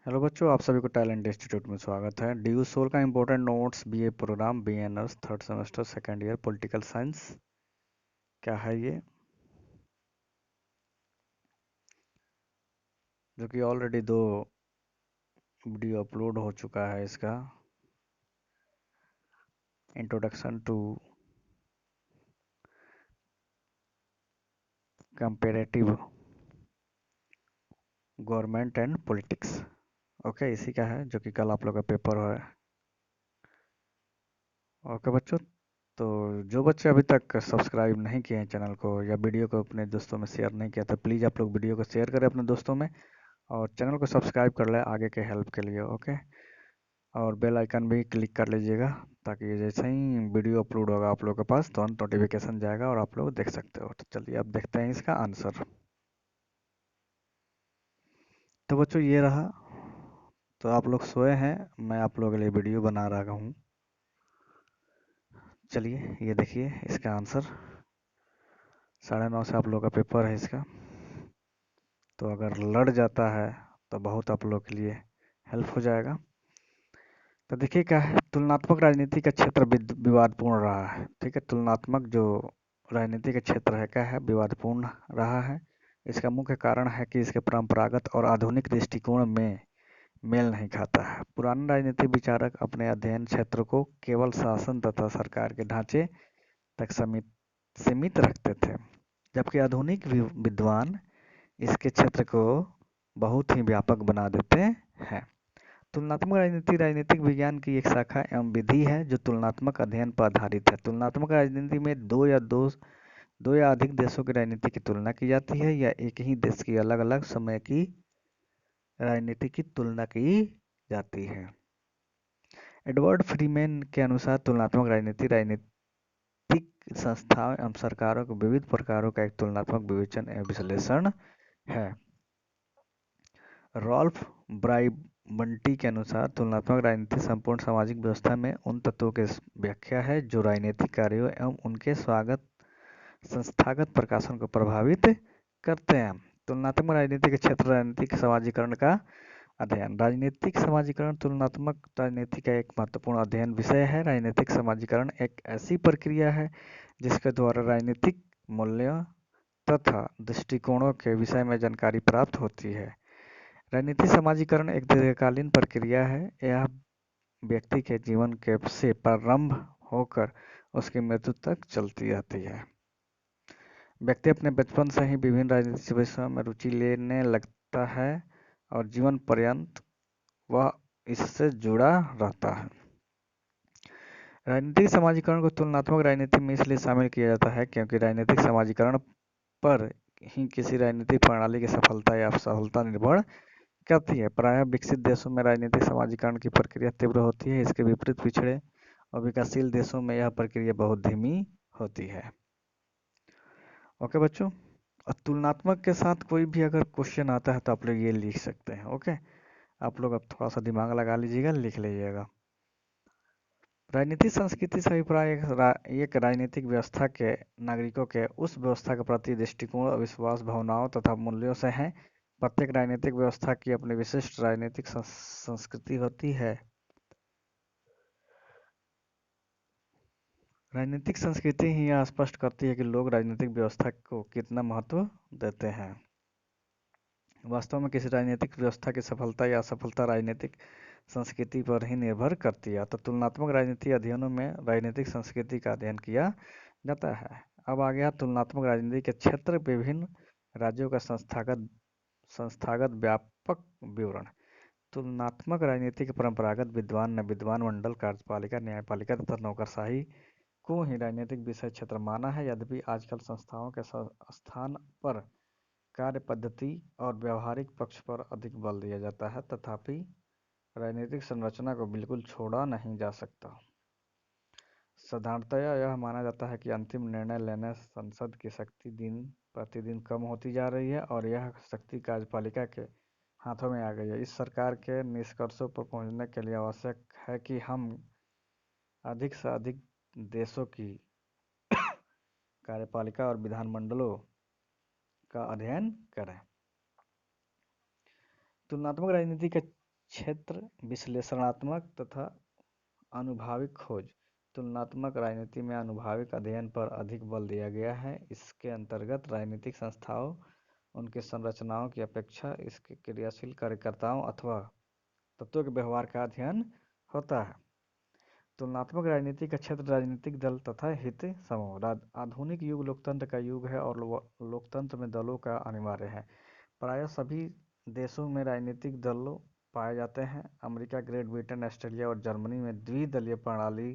Hello बच्चों, आप सभी को टैलेंट इंस्टीट्यूट में स्वागत है। डी यू सोल का important notes BA programme BNS third semester second year political science. क्या है ये? जो कि ऑलरेडी दो वीडियो अपलोड हो चुका है। इसका introduction to comparative government and politics. Okay, इसी का है जो कि कल आप लोग का पेपर है। ओके बच्चों, तो जो बच्चे अभी तक सब्सक्राइब नहीं किए हैं चैनल को या वीडियो को अपने दोस्तों में शेयर नहीं किया, तो प्लीज़ आप लोग वीडियो को शेयर करें अपने दोस्तों में और चैनल को सब्सक्राइब कर लें आगे के हेल्प के लिए। ओके, और बेल आइकन भी क्लिक कर लीजिएगा ताकि जैसे ही वीडियो अपलोड होगा आप लोगों के पास तुरंत नोटिफिकेशन जाएगा और आप लोग देख सकते हो। तो चलिए अब देखते हैं इसका आंसर। तो बच्चों ये रहा। तो आप लोग सोए हैं, मैं आप लोगों के लिए वीडियो बना रहा हूँ। चलिए ये देखिए इसका आंसर। 9:30 से आप लोगों का पेपर है इसका। तो अगर लड़ जाता है तो बहुत आप लोग के लिए हेल्प हो जाएगा। तो देखिए क्या है, तुलनात्मक राजनीति का क्षेत्र विवादपूर्ण रहा है। ठीक है, तुलनात्मक जो राजनीति का क्षेत्र है क्या है, विवादपूर्ण रहा है। इसका मुख्य कारण है कि इसके परंपरागत और आधुनिक दृष्टिकोण में मेल नहीं खाता है। पुराने राजनीतिक विचारक अपने अध्ययन क्षेत्र को केवल शासन तथा सरकार के ढांचे तक सीमित रखते थे, जबकि आधुनिक विद्वान इसके क्षेत्र को बहुत ही व्यापक बना देते हैं। तुलनात्मक राजनीति राजनीतिक विज्ञान की एक शाखा एवं विधि है जो तुलनात्मक अध्ययन पर आधारित है। तुलनात्मक राजनीति में दो या अधिक देशों की राजनीति की तुलना की जाती है या एक ही देश की अलग अलग समय की राजनीति की तुलना की जाती है। एडवर्ड फ्रीमैन के अनुसार तुलनात्मक राजनीति राजनीतिक संस्थाओं एवं सरकारों के विविध प्रकारों का एक तुलनात्मक विवेचन एवं विश्लेषण है। रॉल्फ ब्राइबंटी के अनुसार तुलनात्मक राजनीति संपूर्ण सामाजिक व्यवस्था में उन तत्वों की व्याख्या है जो राजनीतिक कार्यों एवं उनके संस्थागत प्रकाशन को प्रभावित करते हैं। तुलनात्मक राजनीति के क्षेत्र राजनीतिक समाजीकरण का अध्ययन। राजनीतिक समाजीकरण तुलनात्मक राजनीति का एक महत्वपूर्ण अध्ययन विषय है। राजनीतिक समाजीकरण एक ऐसी प्रक्रिया है जिसके द्वारा राजनीतिक मूल्यों तथा दृष्टिकोणों के विषय में जानकारी प्राप्त होती है। राजनीतिक समाजीकरण एक दीर्घकालीन प्रक्रिया है। यह व्यक्ति के जीवन के से प्रारंभ होकर उसकी मृत्यु तक चलती रहती है। व्यक्ति अपने बचपन से ही विभिन्न राजनीतिक विषयों में रुचि लेने लगता है और जीवन पर्यंत वह इससे जुड़ा रहता है। राजनीतिक समाजीकरण को तुलनात्मक राजनीति में इसलिए शामिल किया जाता है क्योंकि राजनीतिक समाजीकरण पर ही किसी राजनीतिक प्रणाली की सफलता या असफलता निर्भर करती है। प्रायः विकसित देशों में राजनीतिक समाजीकरण की प्रक्रिया तीव्र होती है। इसके विपरीत पिछड़े और विकासशील देशों में यह प्रक्रिया बहुत धीमी होती है। ओके बच्चों, और तुलनात्मक के साथ कोई भी अगर क्वेश्चन आता है तो आप लोग ये लिख सकते हैं। ओके, आप लोग अब थोड़ा सा दिमाग लगा लीजिएगा, लिख लीजिएगा। राजनीतिक संस्कृति से अभिप्राय एक राजनीतिक व्यवस्था के नागरिकों के उस व्यवस्था के प्रति दृष्टिकोण, विश्वास, भावनाओं तथा मूल्यों से है। प्रत्येक राजनीतिक व्यवस्था की अपनी विशिष्ट राजनीतिक संस्कृति होती है। राजनीतिक संस्कृति ही यह स्पष्ट करती है कि लोग राजनीतिक व्यवस्था को कितना महत्व देते हैं। वास्तव में किसी राजनीतिक व्यवस्था की सफलता या असफलता राजनीतिक संस्कृति पर ही निर्भर करती है। तो तुलनात्मक राजनीति अध्ययनों में राजनीतिक संस्कृति का अध्ययन किया जाता है। अब आ गया तुलनात्मक राजनीति के क्षेत्र, विभिन्न राज्यों का संस्थागत व्यापक विवरण। तुलनात्मक राजनीति के परंपरागत विद्वान ने विद्वान मंडल, कार्यपालिका, न्यायपालिका तथा नौकरशाही को ही राजनीतिक विषय क्षेत्र माना है। यद्यपि आजकल संस्थाओं के स्थान पर कार्य पद्धति और व्यवहारिक पक्ष पर अधिक बल दिया जाता है, तथापि राजनीतिक संरचना को बिल्कुल छोड़ा नहीं जा सकता। साधारणतया यह माना जाता है कि अंतिम निर्णय लेने संसद की शक्ति दिन प्रतिदिन कम होती जा रही है और यह शक्ति कार्यपालिका के हाथों में आ गई है। इस सरकार के निष्कर्षों पर पहुंचने के लिए आवश्यक है कि हम अधिक से अधिक देशों की कार्यपालिका और विधानमंडलों का अध्ययन करें। तुलनात्मक राजनीति के क्षेत्र विश्लेषणात्मक तथा अनुभाविक खोज। तुलनात्मक राजनीति में अनुभाविक अध्ययन पर अधिक बल दिया गया है। इसके अंतर्गत राजनीतिक संस्थाओं, उनकी संरचनाओं की अपेक्षा इसके क्रियाशील कार्यकर्ताओं अथवा तत्वों के व्यवहार का अध्ययन होता है। तुलनात्मक राजनीति का क्षेत्र राजनीतिक दल तथा हित समूह। आधुनिक युग लोकतंत्र का युग है और लोकतंत्र में दलों का अनिवार्य है। प्रायः सभी देशों में राजनीतिक दल पाए जाते हैं। अमेरिका, ग्रेट ब्रिटेन, ऑस्ट्रेलिया और जर्मनी में द्विदलीय प्रणाली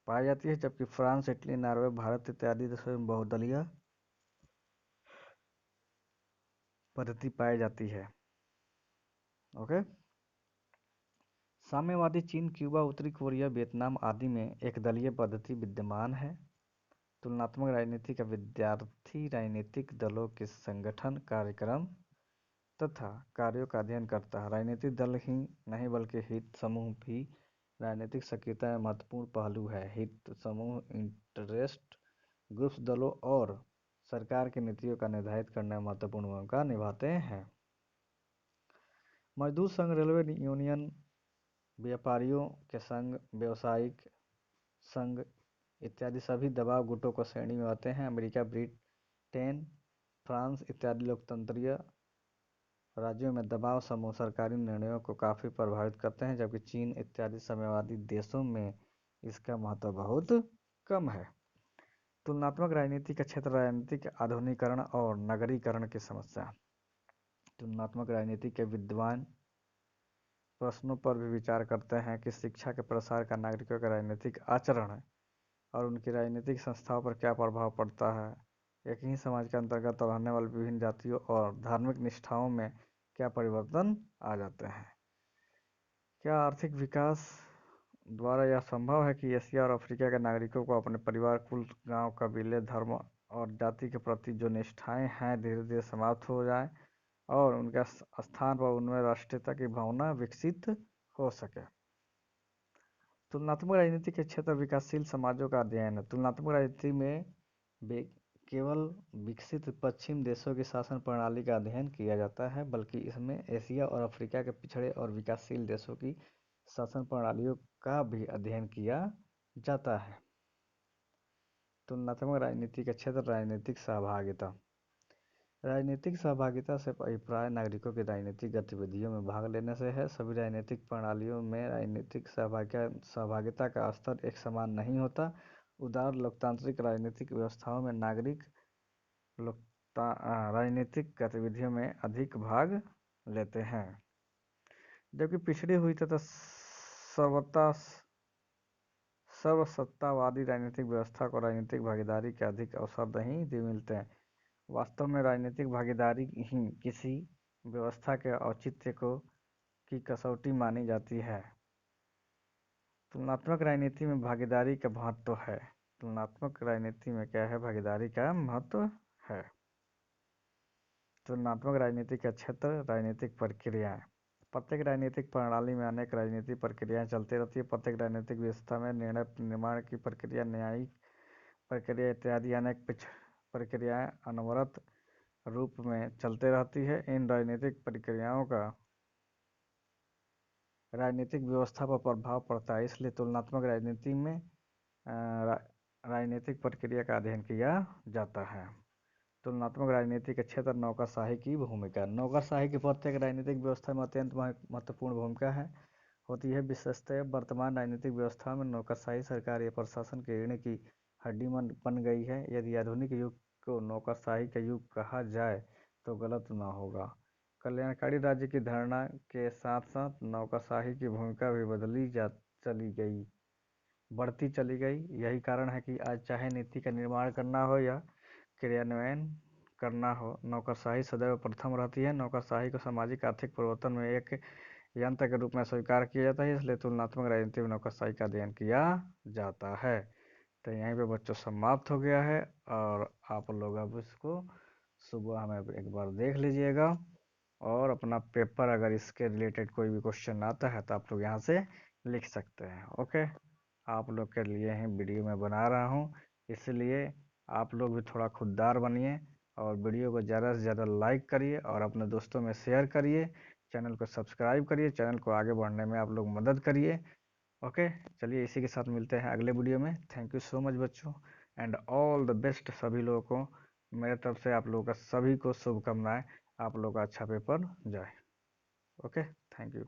पाई जाती है, जबकि फ्रांस, इटली, नॉर्वे, भारत इत्यादि देशों में बहुदलीय पद्धति पाई जाती है। ओके। साम्यवादी चीन, क्यूबा, उत्तरी कोरिया, वियतनाम आदि में एकदलीय पद्धति विद्यमान है। तुलनात्मक राजनीति का विद्यार्थी राजनीतिक दलों के संगठन, कार्यक्रम तथा कार्यों का अध्ययन करता है। राजनीतिक दल ही नहीं बल्कि हित समूह भी राजनीतिक सक्रियता में महत्वपूर्ण पहलू है। हित समूह इंटरेस्ट ग्रुप्स दलों और सरकार की नीतियों का निर्धारित करने में महत्वपूर्ण भूमिका निभाते हैं। मजदूर संघ, रेलवे यूनियन, व्यापारियों के संघ, व्यावसायिक संघ इत्यादि सभी दबाव गुटों को श्रेणी में आते हैं। अमेरिका, ब्रिटेन, फ्रांस इत्यादि लोकतंत्रीय राज्यों में दबाव समूह सरकारी निर्णयों को काफ़ी प्रभावित करते हैं, जबकि चीन इत्यादि साम्यवादी देशों में इसका महत्व बहुत कम है। तुलनात्मक राजनीति का क्षेत्र राजनीतिक आधुनिकीकरण और नगरीकरण की समस्या। तुलनात्मक राजनीति के विद्वान प्रश्नों पर भी विचार करते हैं कि शिक्षा के प्रसार का नागरिकों के राजनीतिक आचरण और उनकी राजनीतिक संस्थाओं पर क्या प्रभाव पड़ता है। एक ही समाज के अंतर्गत रहने वाली विभिन्न जातियों और धार्मिक निष्ठाओं में क्या परिवर्तन आ जाते हैं। क्या आर्थिक विकास द्वारा यह संभव है कि एशिया और अफ्रीका के नागरिकों को अपने परिवार, कुल, गांव, कबीले, धर्म और जाति के प्रति जो निष्ठाएं हैं धीरे धीरे समाप्त हो जाए और उनके स्थान पर उनमें राष्ट्रीयता की भावना विकसित हो सके। तुलनात्मक राजनीति के क्षेत्र विकासशील समाजों का अध्ययन है। तुलनात्मक राजनीति में केवल विकसित पश्चिम देशों की शासन प्रणाली का अध्ययन किया जाता है, बल्कि इसमें एशिया और अफ्रीका के पिछड़े और विकासशील देशों की शासन प्रणालियों का भी अध्ययन किया जाता है। तुलनात्मक राजनीति का क्षेत्र राजनीतिक सहभागिता। राजनीतिक सहभागिता से अभिप्राय नागरिकों की राजनीतिक गतिविधियों में भाग लेने से है। सभी राजनीतिक प्रणालियों में राजनीतिक सहभागिता का स्तर एक समान नहीं होता। उदार लोकतांत्रिक राजनीतिक व्यवस्थाओं में नागरिक राजनीतिक गतिविधियों में अधिक भाग लेते हैं, जबकि पिछड़ी हुई तथा सर्वसत्तावादी राजनीतिक व्यवस्था को राजनीतिक भागीदारी के अधिक अवसर नहीं मिलते हैं। वास्तव में राजनीतिक भागीदारी ही किसी व्यवस्था के औचित्य की कसौटी मानी जाती है। तुलनात्मक राजनीति में भागीदारी का महत्व है। तुलनात्मक राजनीति में क्या है? भागीदारी का महत्व है। तुलनात्मक राजनीति का क्षेत्र राजनीतिक प्रक्रियाएं। प्रत्येक राजनीतिक प्रणाली में अनेक राजनीतिक प्रक्रियाएं चलती रहती है। प्रत्येक राजनीतिक व्यवस्था में निर्णय निर्माण की प्रक्रिया, न्यायिक प्रक्रिया इत्यादि अनेक प्रक्रियाएं अनवरत रूप में चलते रहती है। इन राजनीतिक प्रक्रियाओं का राजनीतिक व्यवस्था पर प्रभाव पड़ता है, इसलिए तुलनात्मक राजनीति में राजनीतिक प्रक्रिया का अध्ययन किया जाता है। तुलनात्मक राजनीति के क्षेत्र नौकरशाही की भूमिका। नौकरशाही की प्रत्येक राजनीतिक व्यवस्था में अत्यंत महत्वपूर्ण भूमिका होती है। विशेषतः वर्तमान राजनीतिक व्यवस्था में नौकरशाही सरकार या प्रशासन की रीढ़ की हड्डी बन गई है। यदि आधुनिक युग को नौकरशाही का युग कहा जाए तो गलत न होगा। कल्याणकारी राज्य की धारणा के साथ साथ नौकरशाही की भूमिका भी बढ़ती चली गई। यही कारण है कि आज चाहे नीति का निर्माण करना हो या क्रियान्वयन करना हो, नौकरशाही सदैव प्रथम रहती है। नौकरशाही को सामाजिक आर्थिक परिवर्तन में एक यंत्र के रूप में स्वीकार किया जाता है, इसलिए तुलनात्मक राजनीति में नौकरशाही का अध्ययन किया जाता है। तो यहीं पे बच्चों समाप्त हो गया है और आप लोग अब इसको सुबह में एक बार देख लीजिएगा और अपना पेपर अगर इसके रिलेटेड कोई भी क्वेश्चन आता है तो आप लोग यहाँ से लिख सकते हैं। ओके, आप लोग के लिए ही वीडियो मैं बना रहा हूँ, इसलिए आप लोग भी थोड़ा खुददार बनिए और वीडियो को ज़्यादा से ज़्यादा लाइक करिए और अपने दोस्तों में शेयर करिए चैनल को सब्सक्राइब करिए, चैनल को आगे बढ़ने में आप लोग मदद करिए। ओके, चलिए इसी के साथ मिलते हैं अगले वीडियो में। थैंक यू सो मच बच्चों, एंड ऑल द बेस्ट सभी लोगों को। मेरे तरफ से आप लोगों का सभी को शुभकामनाएं, आप लोग का अच्छा पेपर जाए। Okay, thank you.